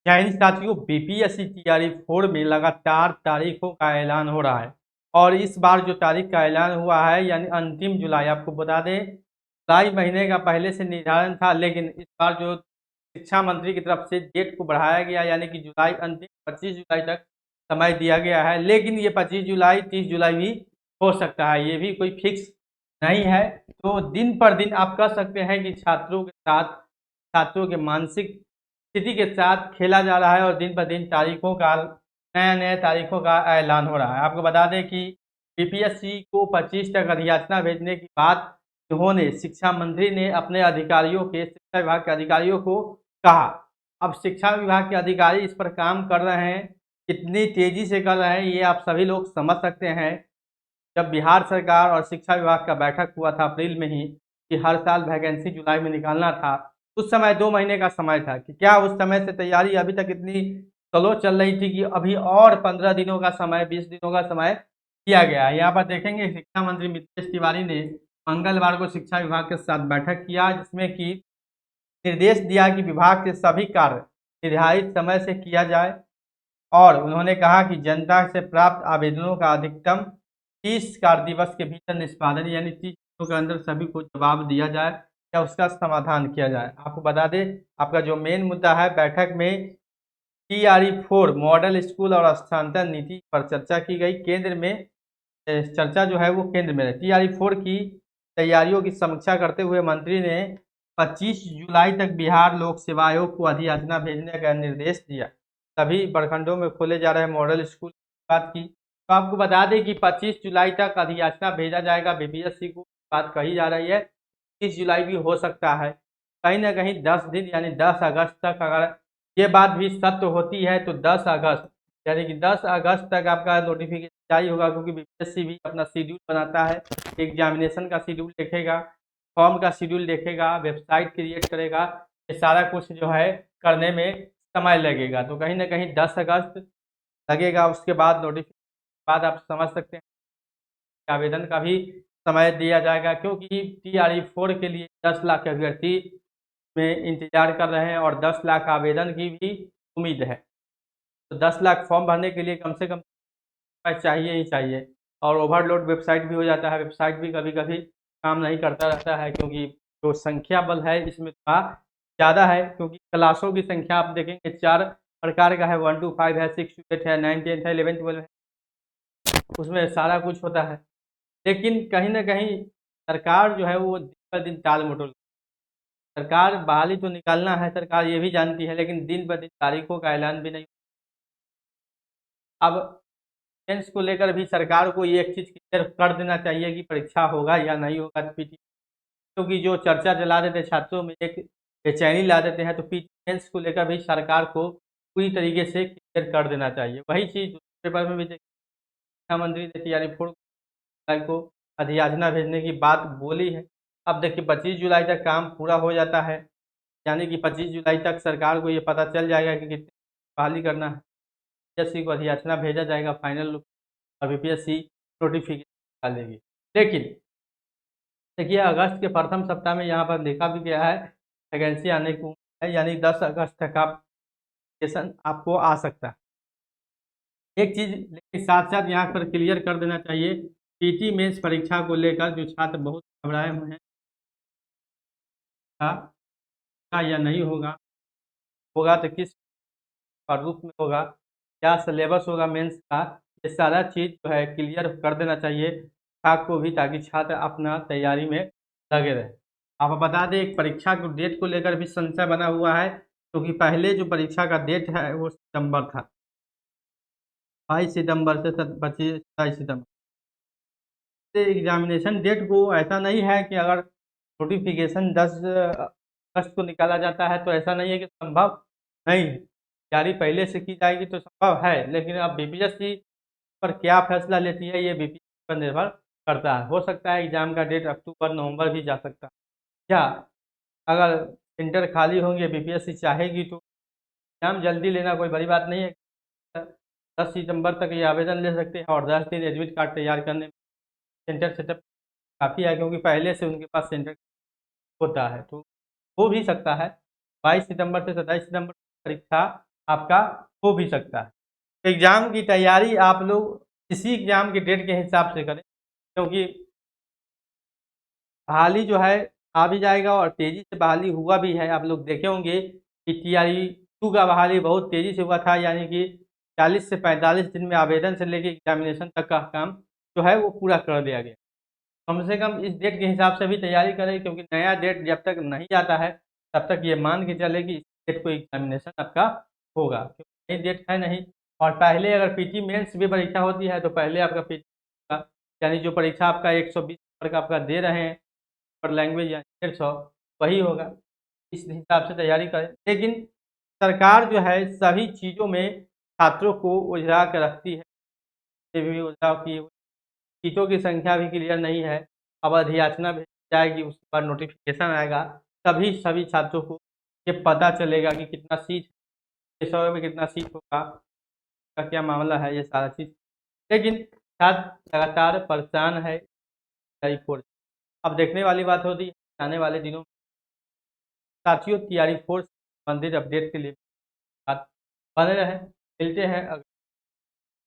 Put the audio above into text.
जैन साथियों, बीपीएससी तैयारी 4 में लगातार तारीखों का ऐलान हो रहा है और इस बार जो तारीख का ऐलान हुआ है यानी अंतिम जुलाई। आपको बता दें, जुलाई महीने का पहले से निर्धारण था, लेकिन इस बार जो शिक्षा मंत्री की तरफ से डेट को बढ़ाया गया यानी कि जुलाई अंतिम 25 जुलाई तक समय दिया गया है। लेकिन ये 25 जुलाई 30 जुलाई भी हो सकता है, ये भी कोई फिक्स नहीं है। तो दिन पर दिन आप कह सकते हैं कि छात्रों के साथ, छात्रों के मानसिक स्थिति के साथ खेला जा रहा है और दिन पर दिन तारीखों का, नए नए तारीखों का ऐलान हो रहा है। आपको बता दें कि बीपीएससी को 25 तक अधियाचना भेजने की बात उन्होंने, शिक्षा मंत्री ने अपने अधिकारियों के, शिक्षा विभाग के अधिकारियों को कहा। अब शिक्षा विभाग के अधिकारी इस पर काम कर रहे हैं, कितनी तेजी से कर रहे हैं ये आप सभी लोग समझ सकते हैं। जब बिहार सरकार और शिक्षा विभाग का बैठक हुआ था अप्रैल में ही, कि हर साल वैकेंसी जुलाई में निकालना था, उस समय 2 महीने का समय था कि क्या उस समय से तैयारी अभी तक इतनी स्लो चल रही थी कि अभी और 15 दिनों का समय, 20 दिनों का समय किया गया है। यहाँ पर देखेंगे शिक्षा मंत्री मिथिलेश तिवारी ने मंगलवार को शिक्षा विभाग के साथ बैठक किया, जिसमें कि निर्देश दिया कि विभाग के सभी कार्य निर्धारित समय से किया जाए और उन्होंने कहा कि जनता से प्राप्त आवेदनों का अधिकतम 30 कार्य दिवस के भीतर निष्पादन यानी 30 दिनों के अंदर सभी को जवाब दिया जाए या उसका समाधान किया जाए। आपको बता दें, आपका जो मेन मुद्दा है बैठक में, TRE 4 मॉडल स्कूल और स्थानांतरण नीति पर चर्चा की गई। केंद्र में चर्चा जो है वो केंद्र में है। TRE 4 की तैयारियों की समीक्षा करते हुए मंत्री ने 25 जुलाई तक बिहार लोक सेवा आयोग को अधियाचना भेजने का निर्देश दिया। सभी प्रखंडों में खोले जा रहे मॉडल स्कूल की बात की। तो आपको बता दें कि 25 जुलाई तक अधियाचना भेजा जाएगा बीपीएससी को, बात कही जा रही है। 30 जुलाई भी हो सकता है, कहीं ना कहीं 10 दिन यानी 10 अगस्त तक अगर ये बात भी सत्य होती है तो 10 अगस्त यानी कि 10 अगस्त तक आपका नोटिफिकेशन जारी होगा, क्योंकि बीपीएससी भी अपना शेड्यूल बनाता है, एग्जामिनेशन का शेड्यूल देखेगा, फॉर्म का शेड्यूल देखेगा, वेबसाइट क्रिएट करेगा, ये सारा कुछ जो है करने में समय लगेगा। तो कहीं ना कहीं 10 अगस्त लगेगा, उसके बाद नोटिफिकेशन बाद आप समझ सकते हैं आवेदन का भी समय दिया जाएगा, क्योंकि TRE 4 के लिए 10 लाख अभ्यर्थी में इंतजार कर रहे हैं और 10 लाख आवेदन की भी उम्मीद है। तो 10 लाख फॉर्म भरने के लिए कम से कम समय चाहिए ही चाहिए और ओवरलोड वेबसाइट भी हो जाता है। वेबसाइट भी कभी कभी काम नहीं करता रहता है, क्योंकि जो संख्या बल है इसमें थोड़ा ज़्यादा है, क्योंकि क्लासों की संख्या आप देखेंगे 4 प्रकार का है, 1 to 5 है, 6 to 8 है, 9 10 है, 11 12 है, उसमें सारा कुछ होता है। लेकिन कहीं न कहीं सरकार जो है वो दिन पर दिन टाल-मटोल, सरकार बहाली तो निकालना है, सरकार ये भी जानती है, लेकिन दिन ब दिन तारीखों का ऐलान भी नहीं। अब मेंस को लेकर भी सरकार को ये एक चीज़ क्लियर कर देना चाहिए कि परीक्षा होगा या नहीं होगा पीटी, क्योंकि जो चर्चा जला देते हैं छात्रों में, एक बेचैनी ला देते हैं, तो पीटी मेंस को लेकर भी सरकार को पूरी तरीके से क्लियर कर देना चाहिए। वही चीज़ पेपर में भी शिक्षा मंत्री ने TRE 4 जुलाई को अधियाचना भेजने की बात बोली है। अब देखिए 25 जुलाई तक काम पूरा हो जाता है, यानी कि 25 जुलाई तक सरकार को ये पता चल जाएगा कि कितनी बहाली करना है। बीपीएससी को अधियाचना भेजा जाएगा फाइनल रूप, और बीपीएससी नोटिफिकेशन निकालेगी। लेकिन देखिए अगस्त के प्रथम सप्ताह में यहाँ पर देखा भी गया है वैकेंसी आने को है, यानी 10 अगस्त तक आप नोटिफिकेशन आपको आ सकता है। एक चीज़ लेकिन साथ साथ यहाँ पर क्लियर कर देना चाहिए, पीटी मेंस परीक्षा को लेकर जो छात्र बहुत घबराए हुए हैं, होगा या नहीं होगा, होगा तो किस रूप में होगा, क्या सिलेबस होगा मेंस का, ये सारा चीज़ जो है क्लियर कर देना चाहिए छात्र को भी, ताकि छात्र अपना तैयारी में लगे रहे। आप बता दें एक परीक्षा को डेट को लेकर भी संशय बना हुआ है, क्योंकि पहले जो परीक्षा का डेट है वो सितंबर था, 22 सितंबर से 25 27 सितंबर। एग्जामिनेशन डेट को ऐसा नहीं है कि अगर नोटिफिकेशन 10 अगस्त को निकाला जाता है तो ऐसा नहीं है कि संभव नहीं है, तैयारी पहले से की जाएगी तो संभव है, लेकिन अब बीपीएससी पर क्या फैसला लेती है ये बीपीएससी पर निर्भर करता है। हो सकता है एग्जाम का डेट अक्टूबर नवंबर भी जा सकता है, या अगर सेंटर खाली होंगे बीपीएससी चाहेगी तो एग्जाम जल्दी लेना कोई बड़ी बात नहीं है। 10 सितंबर तक ये आवेदन ले सकते हैं और 10 दिन एडमिट कार्ड तैयार करने में सेंटर सेटअप काफ़ी है, क्योंकि पहले से उनके पास सेंटर होता है, तो हो भी सकता है 22 सितंबर से 27 सितंबर परीक्षा आपका हो भी सकता है। तो एग्ज़ाम की तैयारी आप लोग इसी एग्ज़ाम के डेट के हिसाब से करें, क्योंकि बहाली जो है आ भी जाएगा और तेज़ी से बहाली हुआ भी है। आप लोग देखे होंगे कि टीआरई 2 का बहाली बहुत तेज़ी से हुआ था, यानी कि 40 से 45 दिन में आवेदन से लेके एग्ज़ामिनेशन तक का काम जो है वो पूरा कर दिया गया। कम से कम इस डेट के हिसाब से भी तैयारी करें, क्योंकि नया डेट जब तक नहीं आता है तब तक ये मान के चलें कि इस डेट को एग्ज़ामिनेशन आपका होगा, क्योंकि नई डेट है नहीं। और पहले अगर पीटी मेंस भी परीक्षा होती है तो पहले आपका पीटी का, यानी जो परीक्षा आपका 120 नंबर का आपका दे रहे हैं पर लैंग्वेज या 150 वही होगा। इस हिसाब से तैयारी करें। लेकिन सरकार जो है सभी चीज़ों में छात्रों को उलझा के रखती है। ये भी उलझाव की सीटों की संख्या भी क्लियर नहीं है। अब अधियाचना भेजी जाएगी, उसके बाद नोटिफिकेशन आएगा, तभी सभी छात्रों को ये पता चलेगा कि कितना सीट, विषयों में कितना सीट होगा, का क्या मामला है, ये सारा चीज़। लेकिन छात्र लगातार परेशान है तैयारी फोर्स। अब देखने वाली बात होती है आने वाले दिनों में। साथियों, तैयारी फोर्स संबंधित अपडेट के लिए बात बने रहें। मिलते हैं